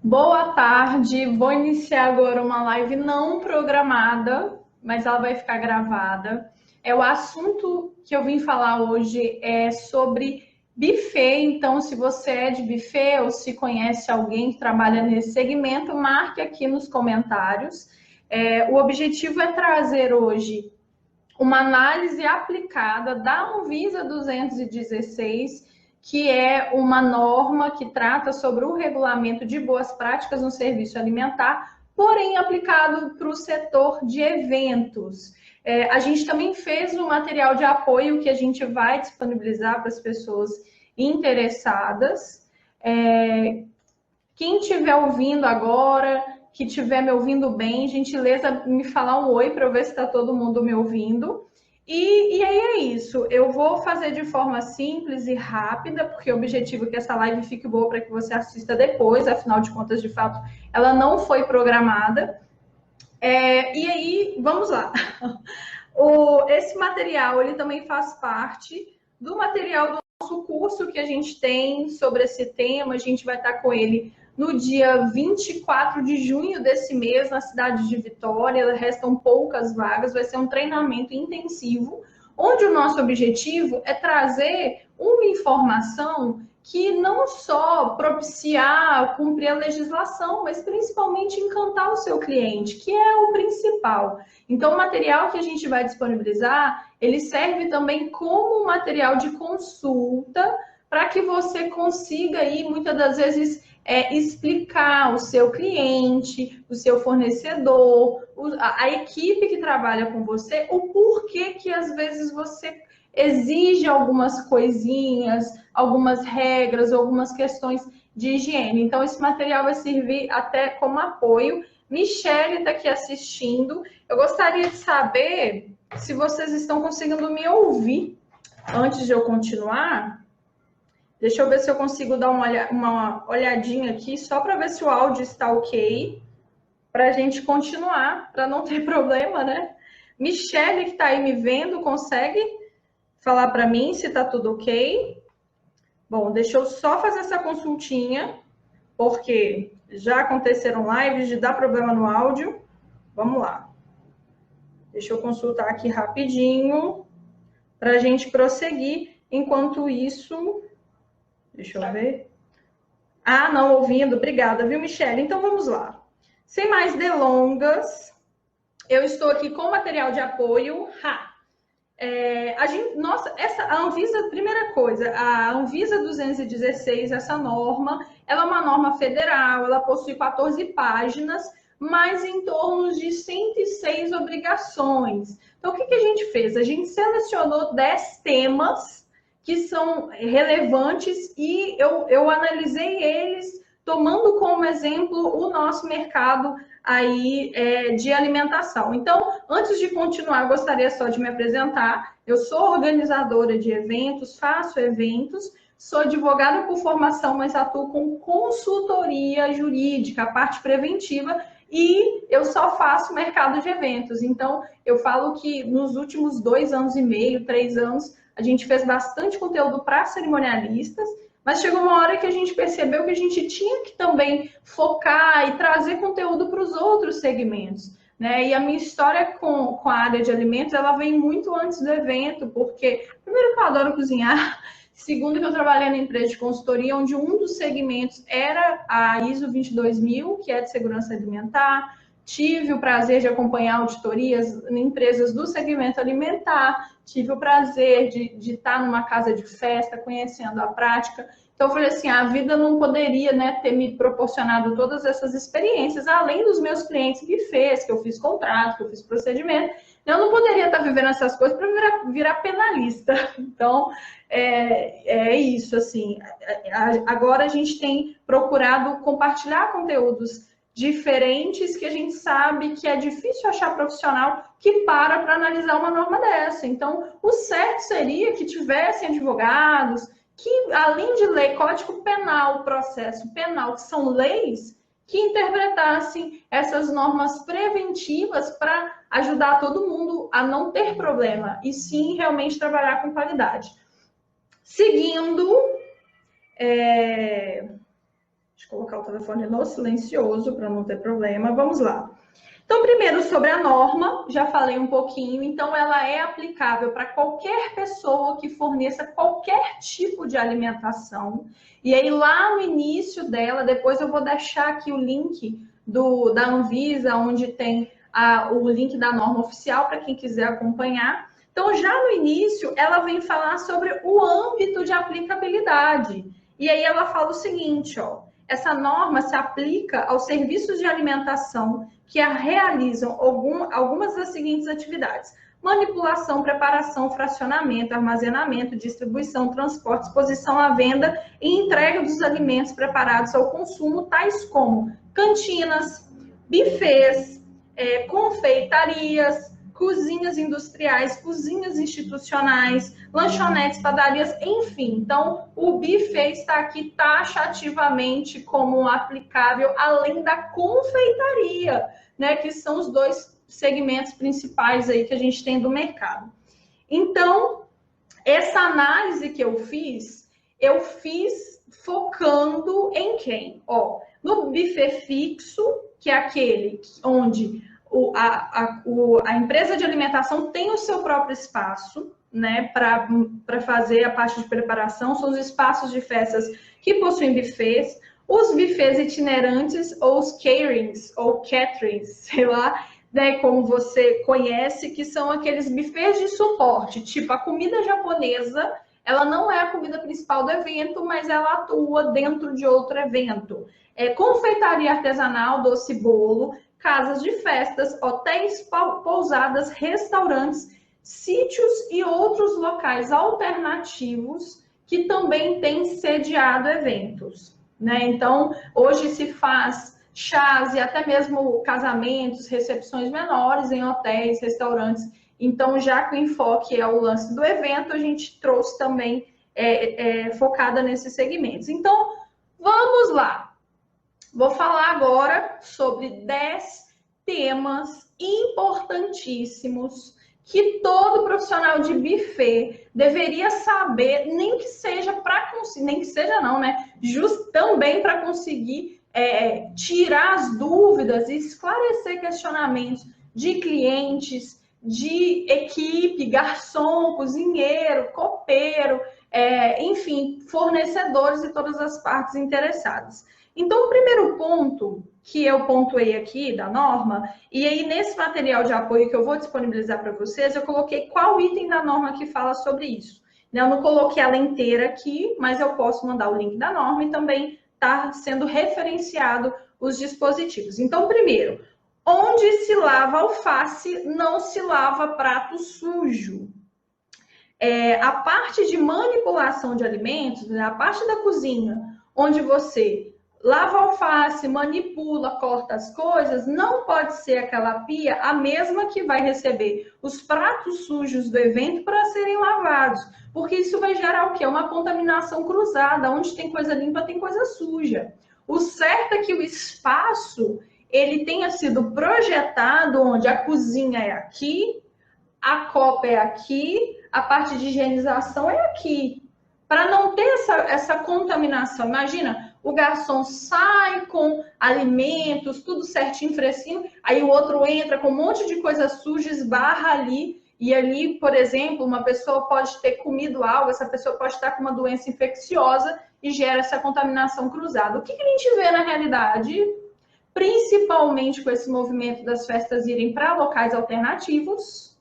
Boa tarde, vou iniciar agora uma live não programada, mas ela vai ficar gravada. O assunto que eu vim falar hoje é sobre buffet, então se você é de buffet ou se conhece alguém que trabalha nesse segmento, marque aqui nos comentários. O objetivo é trazer hoje uma análise aplicada da Anvisa 216, que é uma norma que trata sobre o regulamento de boas práticas no serviço alimentar, porém aplicado para o setor de eventos. A gente também fez um material de apoio que a gente vai disponibilizar para as pessoas interessadas. Quem estiver ouvindo agora, que estiver me ouvindo bem, gentileza, me falar um oi para eu ver se está todo mundo me ouvindo. E aí é isso. Eu vou fazer de forma simples e rápida, porque o objetivo é que essa live fique boa para que você assista depois, afinal de contas, de fato, ela não foi programada. E aí, vamos lá. Esse material, ele também faz parte do material do nosso curso que a gente tem sobre esse tema. A gente vai estar com ele no dia 24 de junho desse mês, na cidade de Vitória. Restam poucas vagas, vai ser um treinamento intensivo, onde o nosso objetivo é trazer uma informação que não só propiciar, cumprir a legislação, mas principalmente encantar o seu cliente, que é o principal. Então, o material que a gente vai disponibilizar, ele serve também como material de consulta para que você consiga aí, muitas das vezes, explicar o seu cliente, o seu fornecedor, a equipe que trabalha com você, o porquê que às vezes você exige algumas coisinhas, algumas regras, algumas questões de higiene. Então, esse material vai servir até como apoio. Michele está aqui assistindo. Eu gostaria de saber se vocês estão conseguindo me ouvir antes de eu continuar. Deixa eu ver se eu consigo dar uma olhadinha aqui, só para ver se o áudio está ok, para a gente continuar, para não ter problema, né? Michele, que está aí me vendo, consegue falar para mim se está tudo ok? Bom, deixa eu só fazer essa consultinha, porque já aconteceram lives de dar problema no áudio. Vamos lá. Deixa eu consultar aqui rapidinho para a gente prosseguir. Enquanto isso, deixa eu ver. Ah, não ouvindo. Obrigada, viu, Michele? Então vamos lá. Sem mais delongas, eu estou aqui com material de apoio. A Anvisa, primeira coisa, a Anvisa 216, essa norma, ela é uma norma federal, ela possui 14 páginas, mas em torno de 106 obrigações. Então, o que a gente fez? A gente selecionou 10 temas que são relevantes e eu analisei eles tomando como exemplo o nosso mercado aí de alimentação. Então, antes de continuar, eu gostaria só de me apresentar. Eu sou organizadora de eventos, faço eventos, sou advogada por formação, mas atuo com consultoria jurídica, a parte preventiva, e eu só faço mercado de eventos. Então, eu falo que nos últimos 2 anos e meio, 3 anos, a gente fez bastante conteúdo para cerimonialistas, mas chegou uma hora que a gente percebeu que a gente tinha que também focar e trazer conteúdo para os outros segmentos, né? E a minha história com a área de alimentos, ela vem muito antes do evento, porque, primeiro, que eu adoro cozinhar, segundo, que eu trabalhei na empresa de consultoria, onde um dos segmentos era a ISO 22000, que é de segurança alimentar. Tive o prazer de acompanhar auditorias em empresas do segmento alimentar, tive o prazer de estar numa casa de festa, conhecendo a prática. Então, eu falei assim, a vida não poderia, né, ter me proporcionado todas essas experiências, além dos meus clientes buffets, que eu fiz contrato, que eu fiz procedimento. Eu não poderia estar vivendo essas coisas para virar penalista. Então, é isso, assim. Agora a gente tem procurado compartilhar conteúdos diferentes, que a gente sabe que é difícil achar profissional que para analisar uma norma dessa. Então, o certo seria que tivessem advogados que, além de lei, Código Penal, processo penal, que são leis, que interpretassem essas normas preventivas para ajudar todo mundo a não ter problema, e sim realmente trabalhar com qualidade. Seguindo, Deixa eu colocar o telefone no silencioso para não ter problema. Vamos lá. Então, primeiro, sobre a norma, já falei um pouquinho. Então, ela é aplicável para qualquer pessoa que forneça qualquer tipo de alimentação. E aí, lá no início dela, depois eu vou deixar aqui o link da Anvisa, onde tem o link da norma oficial para quem quiser acompanhar. Então, já no início, ela vem falar sobre o âmbito de aplicabilidade. E aí ela fala o seguinte, ó, essa norma se aplica aos serviços de alimentação que realizam algumas das seguintes atividades: manipulação, preparação, fracionamento, armazenamento, distribuição, transporte, exposição à venda e entrega dos alimentos preparados ao consumo, tais como cantinas, bufês, confeitarias, cozinhas industriais, cozinhas institucionais, lanchonetes, padarias, enfim. Então, o buffet está aqui taxativamente como aplicável, além da confeitaria, né, que são os dois segmentos principais aí que a gente tem do mercado. Então, essa análise que eu fiz focando em quem? Ó, no buffet fixo, que é aquele onde a empresa de alimentação tem o seu próprio espaço, né, para fazer a parte de preparação, são os espaços de festas que possuem buffets, os buffets itinerantes, ou os caterings, ou caterings, sei lá, né, como você conhece, que são aqueles buffets de suporte, tipo a comida japonesa, ela não é a comida principal do evento, mas ela atua dentro de outro evento. Confeitaria artesanal, doce e bolo, casas de festas, hotéis, pousadas, restaurantes, sítios e outros locais alternativos que também têm sediado eventos, né? Então, hoje se faz chás e até mesmo casamentos, recepções menores em hotéis, restaurantes. Então, já que o enfoque é o lance do evento, a gente trouxe também focada nesses segmentos. Então, vamos lá. Vou falar agora sobre 10 temas importantíssimos que todo profissional de buffet deveria saber, nem que seja para conseguir, nem que seja não, né? Também para conseguir tirar as dúvidas e esclarecer questionamentos de clientes, de equipe, garçom, cozinheiro, copeiro, enfim, fornecedores e todas as partes interessadas. Então, o primeiro ponto que eu pontuei aqui da norma, e aí nesse material de apoio que eu vou disponibilizar para vocês, eu coloquei qual item da norma que fala sobre isso. Eu não coloquei ela inteira aqui, mas eu posso mandar o link da norma e também está sendo referenciado os dispositivos. Então, primeiro, onde se lava alface, não se lava prato sujo. A parte de manipulação de alimentos, a parte da cozinha, onde você lava alface, manipula, corta as coisas, não pode ser aquela pia a mesma que vai receber os pratos sujos do evento para serem lavados, porque isso vai gerar o quê? Uma contaminação cruzada, onde tem coisa limpa, tem coisa suja. O certo é que o espaço, ele tenha sido projetado onde a cozinha é aqui, a copa é aqui, a parte de higienização é aqui, para não ter essa contaminação. Imagina, o garçom sai com alimentos, tudo certinho, fresquinho, aí o outro entra com um monte de coisa suja, esbarra ali, e ali, por exemplo, uma pessoa pode ter comido algo, essa pessoa pode estar com uma doença infecciosa e gera essa contaminação cruzada. O que a gente vê na realidade? Principalmente com esse movimento das festas irem para locais alternativos,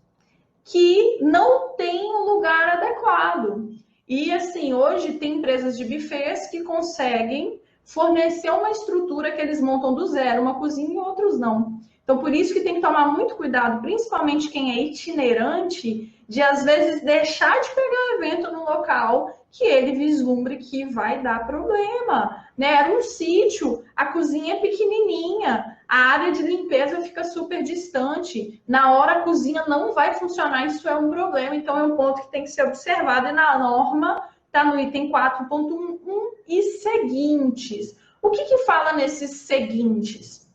que não tem um lugar adequado. E assim, hoje tem empresas de buffets que conseguem fornecer uma estrutura que eles montam do zero, uma cozinha e outros não. Então, por isso que tem que tomar muito cuidado, principalmente quem é itinerante, de às vezes deixar de pegar evento no local que ele vislumbre que vai dar problema, né? Era um sítio, a cozinha é pequenininha, a área de limpeza fica super distante, na hora a cozinha não vai funcionar, isso é um problema, então é um ponto que tem que ser observado, e na norma está no item 4.1 e seguintes. O que fala nesses seguintes?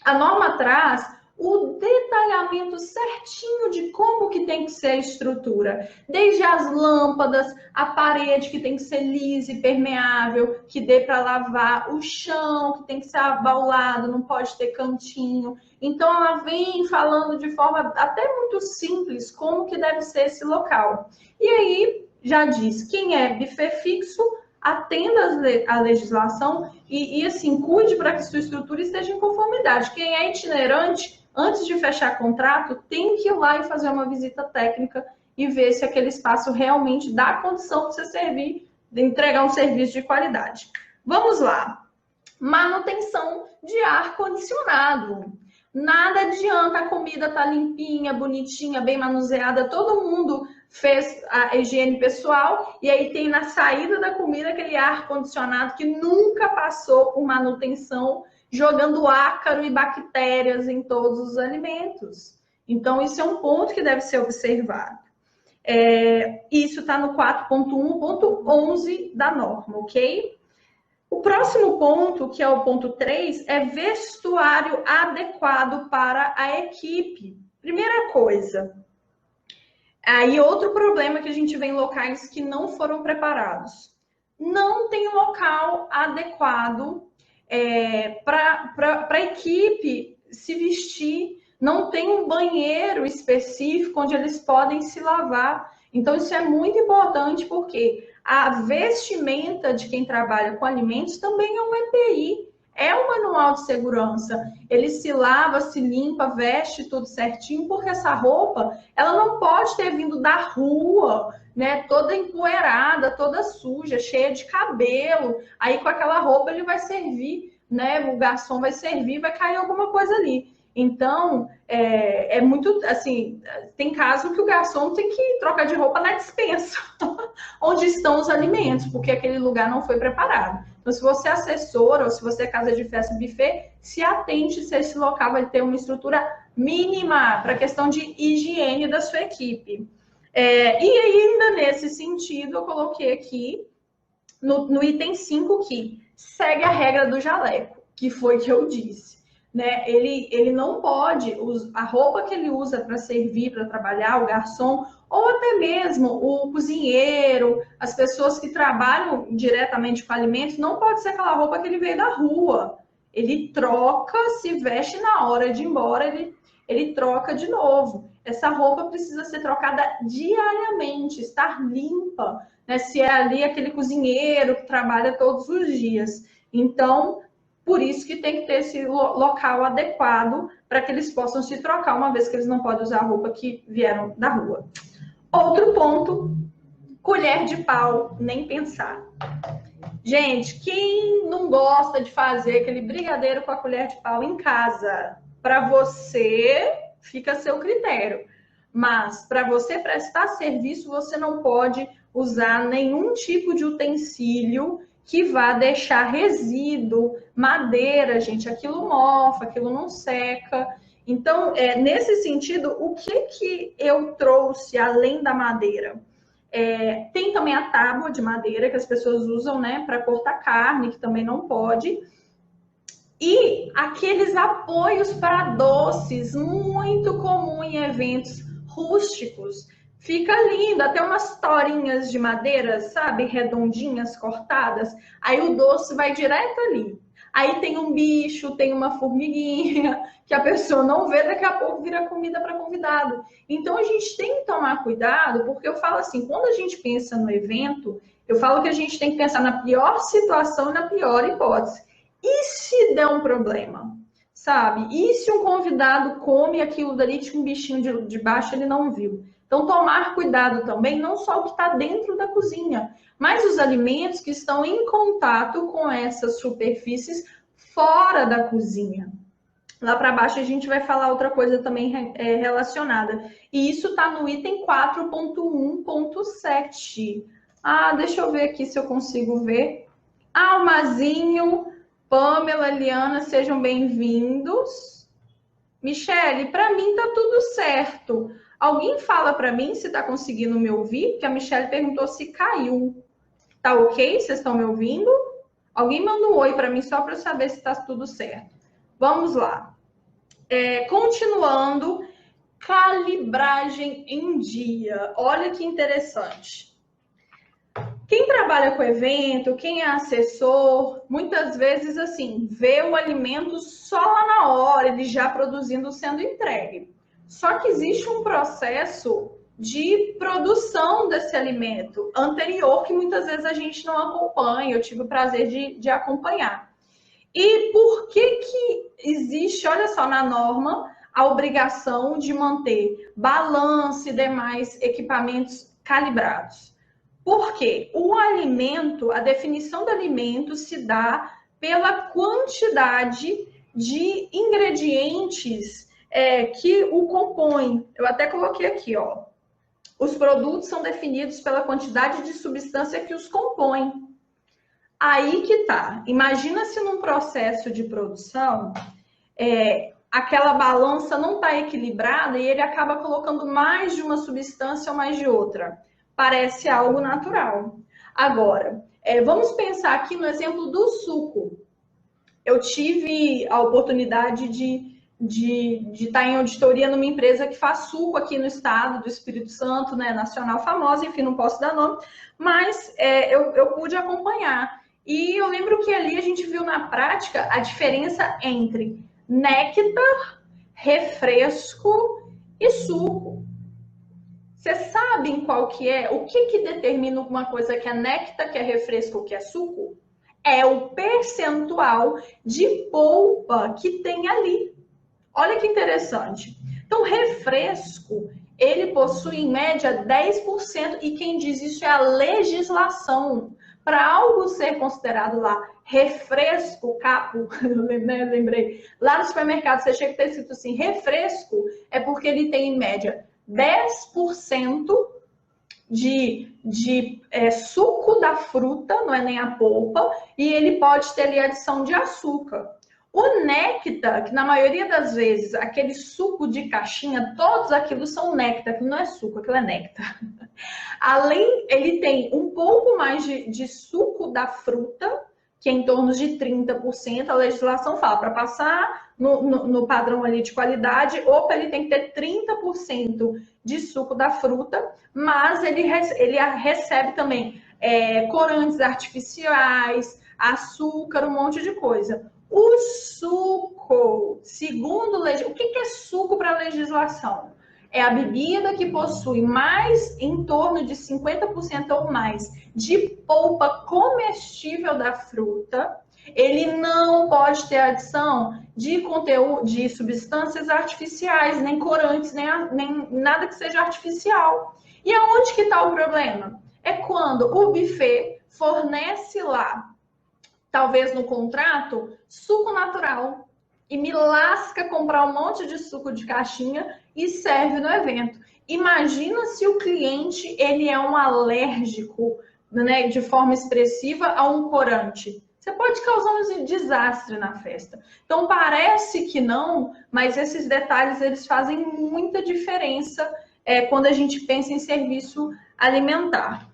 A norma traz o detalhamento certinho de como que tem que ser a estrutura. Desde as lâmpadas, a parede que tem que ser lisa e permeável, que dê para lavar, o chão que tem que ser abaulado, não pode ter cantinho. Então, ela vem falando de forma até muito simples como que deve ser esse local. E aí, já diz, quem é buffet fixo, atenda a legislação e assim, cuide para que sua estrutura esteja em conformidade. Quem é itinerante, antes de fechar contrato, tem que ir lá e fazer uma visita técnica e ver se aquele espaço realmente dá condição de você servir, de entregar um serviço de qualidade. Vamos lá. Manutenção de ar-condicionado. Nada adianta a comida estar limpinha, bonitinha, bem manuseada, todo mundo fez a higiene pessoal e aí tem na saída da comida aquele ar-condicionado que nunca passou por manutenção, jogando ácaro e bactérias em todos os alimentos. Então, isso é um ponto que deve ser observado. Isso está no 4.1.11 da norma, ok? O próximo ponto, que é o ponto 3, é vestuário adequado para a equipe. Primeira coisa, aí outro problema que a gente vê em locais que não foram preparados. Não tem local adequado para a equipe se vestir, não tem um banheiro específico onde eles podem se lavar. Então, isso é muito importante porque a vestimenta de quem trabalha com alimentos também é um EPI, é um manual de segurança. Ele se lava, se limpa, veste tudo certinho, porque essa roupa, ela não pode ter vindo da rua, né, toda empoeirada, toda suja, cheia de cabelo. Aí com aquela roupa ele vai servir, né, o garçom vai servir, vai cair alguma coisa ali. Então, é muito, assim, tem caso que o garçom tem que trocar de roupa na despensa, onde estão os alimentos, porque aquele lugar não foi preparado. Então, se você é assessora ou se você é casa de festa buffet, se atente se esse local vai ter uma estrutura mínima para a questão de higiene da sua equipe. E ainda nesse sentido, eu coloquei aqui no item 5 que segue a regra do jaleco, que foi que eu disse. Né? Ele não pode, a roupa que ele usa para servir, para trabalhar, o garçom, ou até mesmo o cozinheiro, as pessoas que trabalham diretamente com alimentos, não pode ser aquela roupa que ele veio da rua. Ele troca, se veste na hora de ir embora, ele troca de novo. Essa roupa precisa ser trocada diariamente, estar limpa, né? Se é ali aquele cozinheiro que trabalha todos os dias. Então, por isso que tem que ter esse local adequado para que eles possam se trocar, uma vez que eles não podem usar a roupa que vieram da rua. Outro ponto, colher de pau, nem pensar. Gente, quem não gosta de fazer aquele brigadeiro com a colher de pau em casa? Para você, fica a seu critério. Mas para você prestar serviço, você não pode usar nenhum tipo de utensílio que vá deixar resíduo, madeira, gente, aquilo mofa, aquilo não seca. Então, nesse sentido, o que eu trouxe além da madeira? Tem também a tábua de madeira que as pessoas usam, né, para cortar carne, que também não pode. E aqueles apoios para doces, muito comum em eventos rústicos. Fica lindo, até umas torinhas de madeira, sabe? Redondinhas, cortadas. Aí o doce vai direto ali. Aí tem um bicho, tem uma formiguinha, que a pessoa não vê, daqui a pouco vira comida para convidado. Então a gente tem que tomar cuidado, porque eu falo assim, quando a gente pensa no evento, eu falo que a gente tem que pensar na pior situação e na pior hipótese. E se der um problema? Sabe? E se um convidado come aquilo dali, tinha um bichinho de baixo, ele não viu? Então, tomar cuidado também, não só o que está dentro da cozinha, mas os alimentos que estão em contato com essas superfícies fora da cozinha. Lá para baixo a gente vai falar outra coisa também relacionada. E isso está no item 4.1.7. Deixa eu ver aqui se eu consigo ver. Almazinho, Pamela, Eliana, sejam bem-vindos. Michele, para mim tá tudo certo. Alguém fala para mim se está conseguindo me ouvir? Porque a Michelle perguntou se caiu. Tá ok? Vocês estão me ouvindo? Alguém manda um oi para mim só para eu saber se está tudo certo. Vamos lá. Continuando, calibragem em dia. Olha que interessante. Quem trabalha com evento, quem é assessor, muitas vezes assim, vê o alimento só lá na hora, ele já produzindo, sendo entregue. Só que existe um processo de produção desse alimento anterior que muitas vezes a gente não acompanha. Eu tive o prazer de acompanhar. E por que existe, olha só, na norma, a obrigação de manter balança e demais equipamentos calibrados? Porque o alimento, a definição do alimento se dá pela quantidade de ingredientes que o compõem. Eu até coloquei aqui, ó. Os produtos são definidos pela quantidade de substância que os compõem. Aí que tá. Imagina se num processo de produção, aquela balança não está equilibrada e ele acaba colocando mais de uma substância ou mais de outra. Parece algo natural. Agora, vamos pensar aqui no exemplo do suco. Eu tive a oportunidade de estar em auditoria numa empresa que faz suco aqui no estado do Espírito Santo, né, nacional famosa, enfim, não posso dar nome, mas eu pude acompanhar. E eu lembro que ali a gente viu na prática a diferença entre néctar, refresco e suco. Vocês sabem qual que é? O que determina uma coisa que é néctar, que é refresco, que é suco? É o percentual de polpa que tem ali. Olha que interessante. Então, refresco, ele possui em média 10%, e quem diz isso é a legislação. Para algo ser considerado lá refresco, capo, lembrei, lá no supermercado você chega e está escrito assim, refresco, é porque ele tem em média 10% de suco da fruta, não é nem a polpa, e ele pode ter ali adição de açúcar. O néctar, que na maioria das vezes, aquele suco de caixinha, todos aquilo são néctar, aquilo não é suco, aquilo é néctar. Além, ele tem um pouco mais de suco da fruta, que é em torno de 30%, a legislação fala, para passar no padrão ali de qualidade, opa, ele tem que ter 30% de suco da fruta, mas ele recebe também corantes artificiais, açúcar, um monte de coisa. O suco, segundo o que é suco para a legislação? É a bebida que possui mais, em torno de 50% ou mais, de polpa comestível da fruta. Ele não pode ter adição de conteúdo, de substâncias artificiais, nem corantes, nem nada que seja artificial. E aonde que está o problema? É quando o buffet fornece lá, talvez no contrato, suco natural, e me lasca comprar um monte de suco de caixinha e serve no evento. Imagina se o cliente ele é um alérgico, né, de forma expressiva a um corante. Você pode causar um desastre na festa. Então parece que não, mas esses detalhes eles fazem muita diferença quando a gente pensa em serviço alimentar.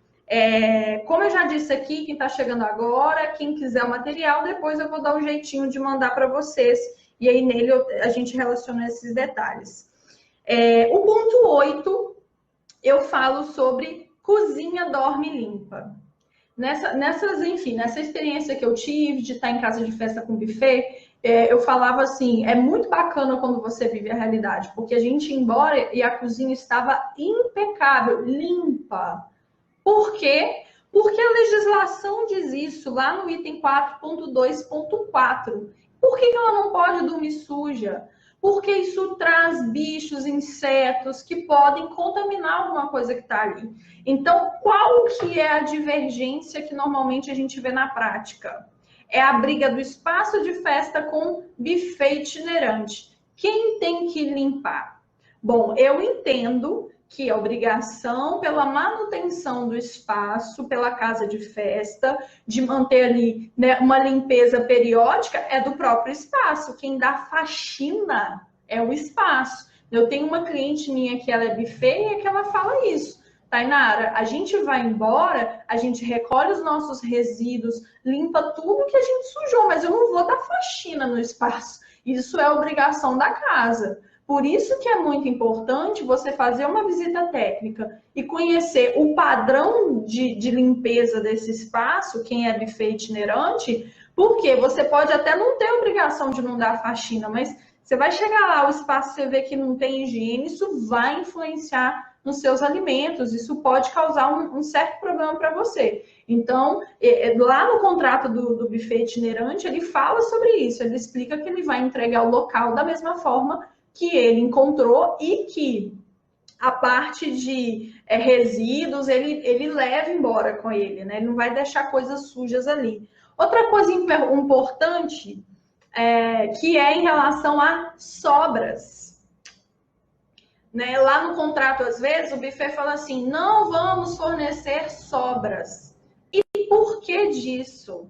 Como eu já disse aqui, quem está chegando agora, quem quiser o material, depois eu vou dar um jeitinho de mandar para vocês. E aí nele a gente relaciona esses detalhes. O ponto 8, eu falo sobre cozinha dorme limpa. Nessa experiência que eu tive de estar em casa de festa com buffet, eu falava assim, é muito bacana quando você vive a realidade, porque a gente ia embora e a cozinha estava impecável, limpa. Por quê? Porque a legislação diz isso lá no item 4.2.4. Por que ela não pode dormir suja? Porque isso traz bichos, insetos que podem contaminar alguma coisa que está ali. Então, qual que é a divergência que normalmente a gente vê na prática? É a briga do espaço de festa com buffet itinerante. Quem tem que limpar? Bom, eu entendo que a obrigação pela manutenção do espaço, pela casa de festa, de manter ali, né, uma limpeza periódica, é do próprio espaço. Quem dá faxina é o espaço. Eu tenho uma cliente minha que ela é buffet e que ela fala isso. Tainara, a gente vai embora, a gente recolhe os nossos resíduos, limpa tudo que a gente sujou, mas eu não vou dar faxina no espaço. Isso é obrigação da casa. Por isso que é muito importante você fazer uma visita técnica e conhecer o padrão de limpeza desse espaço, quem é buffet itinerante, porque você pode até não ter obrigação de não dar faxina, mas você vai chegar lá, o espaço você vê que não tem higiene, isso vai influenciar nos seus alimentos, isso pode causar um certo problema para você. Então, lá no contrato do buffet itinerante, ele fala sobre isso, ele explica que ele vai entregar o local da mesma forma que ele encontrou e que a parte de resíduos ele leva embora com ele, né? Ele não vai deixar coisas sujas ali. Outra coisa importante que é em relação a sobras. Né? Lá no contrato, às vezes, o buffet fala assim, não vamos fornecer sobras. E por que disso?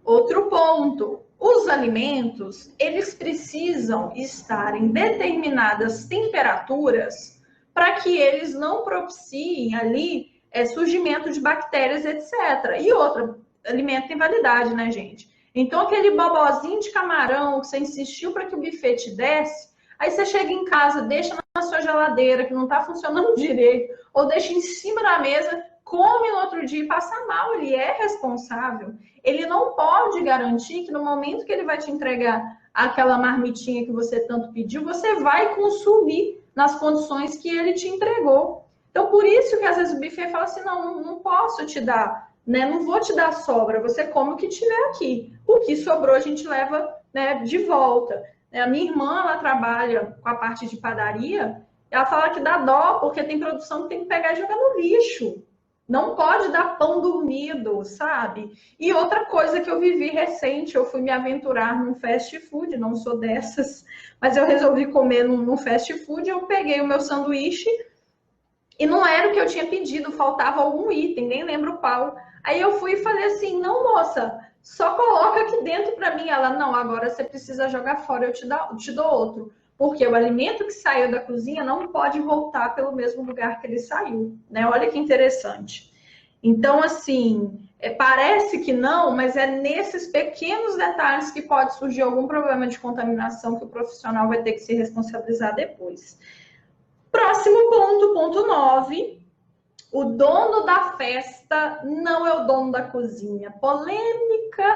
Outro ponto. Os alimentos, eles precisam estar em determinadas temperaturas para que eles não propiciem ali surgimento de bactérias, etc. E outro, alimento tem validade, né, gente? Então, aquele bobozinho de camarão que você insistiu para que o buffet te desse, aí você chega em casa, deixa na sua geladeira, que não está funcionando direito, ou deixa em cima da mesa, come no outro dia e passa mal, ele é responsável. Ele não pode garantir que no momento que ele vai te entregar aquela marmitinha que você tanto pediu, você vai consumir nas condições que ele te entregou. Então, por isso que às vezes o buffet fala assim, não posso te dar, né? Não vou te dar sobra, você come o que tiver aqui. O que sobrou a gente leva, né, de volta. A minha irmã, ela trabalha com a parte de padaria, ela fala que dá dó, porque tem produção que tem que pegar e jogar no lixo. Não pode dar pão dormido, sabe? E outra coisa que eu vivi recente, eu fui me aventurar num fast food, não sou dessas, mas eu resolvi comer num fast food, eu peguei o meu sanduíche e não era o que eu tinha pedido, faltava algum item, nem lembro qual. Aí eu fui e falei assim, não, moça, só coloca aqui dentro para mim. Ela, não, agora você precisa jogar fora, eu te dou outro. Porque o alimento que saiu da cozinha não pode voltar pelo mesmo lugar que ele saiu, né? Olha que interessante. Então, assim, parece que não, mas é nesses pequenos detalhes que pode surgir algum problema de contaminação que o profissional vai ter que se responsabilizar depois. Próximo ponto, ponto 9. O dono da festa não é o dono da cozinha. Polêmica.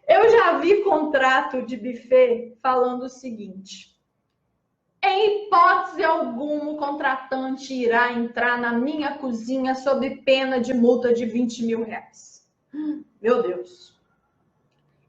Eu já vi contrato de buffet falando o seguinte: em hipótese alguma, o contratante irá entrar na minha cozinha sob pena de multa de 20 mil reais. Meu Deus.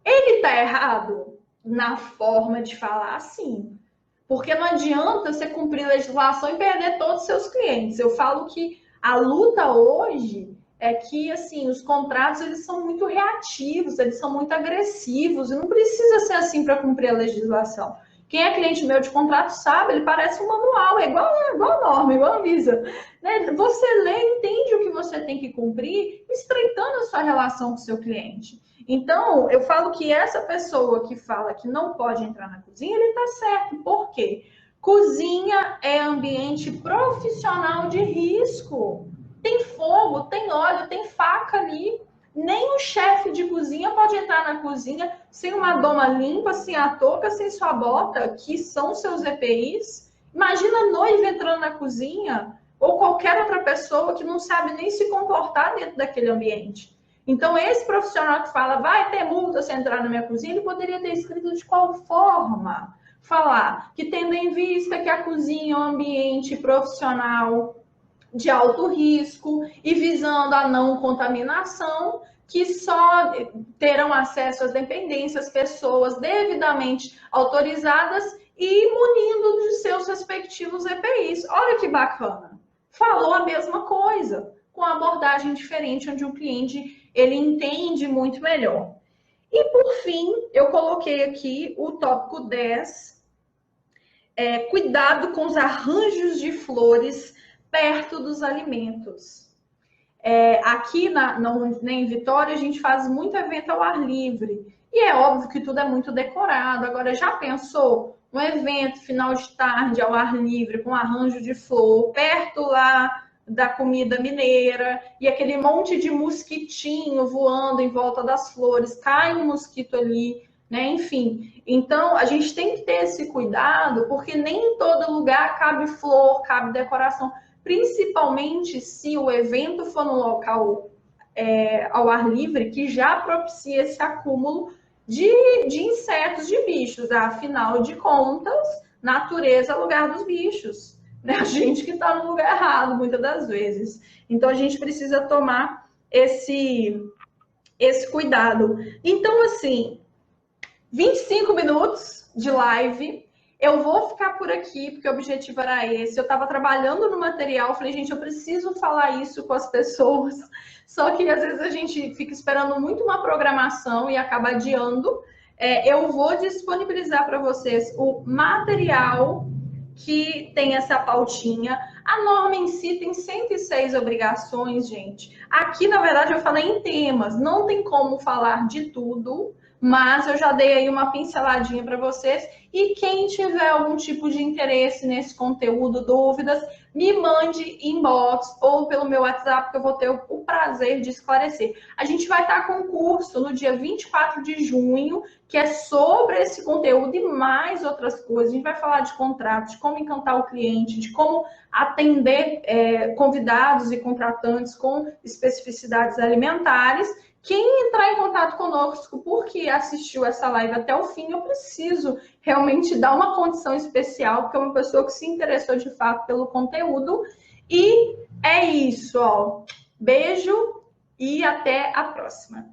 Ele está errado na forma de falar assim. Porque não adianta você cumprir legislação e perder todos os seus clientes. Eu falo que a luta hoje é que, assim, os contratos, eles são muito reativos, eles são muito agressivos, e não precisa ser assim para cumprir a legislação. Quem é cliente meu de contrato sabe, ele parece um manual, é igual norma, igual a Visa. Né? Você lê, entende o que você tem que cumprir, estreitando a sua relação com o seu cliente. Então, eu falo que essa pessoa que fala que não pode entrar na cozinha, ele está certo. Por quê? Cozinha é ambiente profissional de risco. Tem fogo, tem óleo, tem faca ali. Nem o chefe de cozinha pode entrar na cozinha sem uma doma limpa, sem a touca, sem sua bota, que são seus EPIs. Imagina a noiva entrando na cozinha ou qualquer outra pessoa que não sabe nem se comportar dentro daquele ambiente. Então, esse profissional que fala, vai ter multa se entrar na minha cozinha, ele poderia ter escrito de qual forma? Falar que tendo em vista que a cozinha é um ambiente profissional de alto risco e visando a não contaminação, que só terão acesso às dependências pessoas devidamente autorizadas e munindo de seus respectivos EPIs. Olha que bacana. Falou a mesma coisa, com abordagem diferente, onde o cliente ele entende muito melhor. E, por fim, eu coloquei aqui o tópico 10, cuidado com os arranjos de flores perto dos alimentos. Aqui em Vitória, a gente faz muito evento ao ar livre. E é óbvio que tudo é muito decorado. Agora, já pensou um evento final de tarde ao ar livre, com arranjo de flor, perto lá da comida mineira, e aquele monte de mosquitinho voando em volta das flores, cai um mosquito ali, né? Enfim, então a gente tem que ter esse cuidado, porque nem em todo lugar cabe flor, cabe decoração, principalmente se o evento for no local ao ar livre, que já propicia esse acúmulo de insetos, de bichos. Afinal de contas, natureza é lugar dos bichos, né? A gente que está no lugar errado, muitas das vezes. Então, a gente precisa tomar esse cuidado. Então, assim, 25 minutos de live. Eu vou ficar por aqui, porque o objetivo era esse. Eu estava trabalhando no material, falei, gente, eu preciso falar isso com as pessoas. Só que às vezes a gente fica esperando muito uma programação e acaba adiando. Eu vou disponibilizar para vocês o material que tem essa pautinha. A norma em si tem 106 obrigações, gente. Aqui, na verdade, eu falei em temas. Não tem como falar de tudo, mas eu já dei aí uma pinceladinha para vocês. E quem tiver algum tipo de interesse nesse conteúdo, dúvidas, me mande inbox ou pelo meu WhatsApp, que eu vou ter o prazer de esclarecer. A gente vai estar com um curso no dia 24 de junho, que é sobre esse conteúdo e mais outras coisas. A gente vai falar de contratos, de como encantar o cliente, de como atender convidados e contratantes com especificidades alimentares. Quem entrar em contato conosco porque assistiu essa live até o fim, eu preciso realmente dar uma condição especial, porque é uma pessoa que se interessou de fato pelo conteúdo. E é isso, ó. Beijo e até a próxima.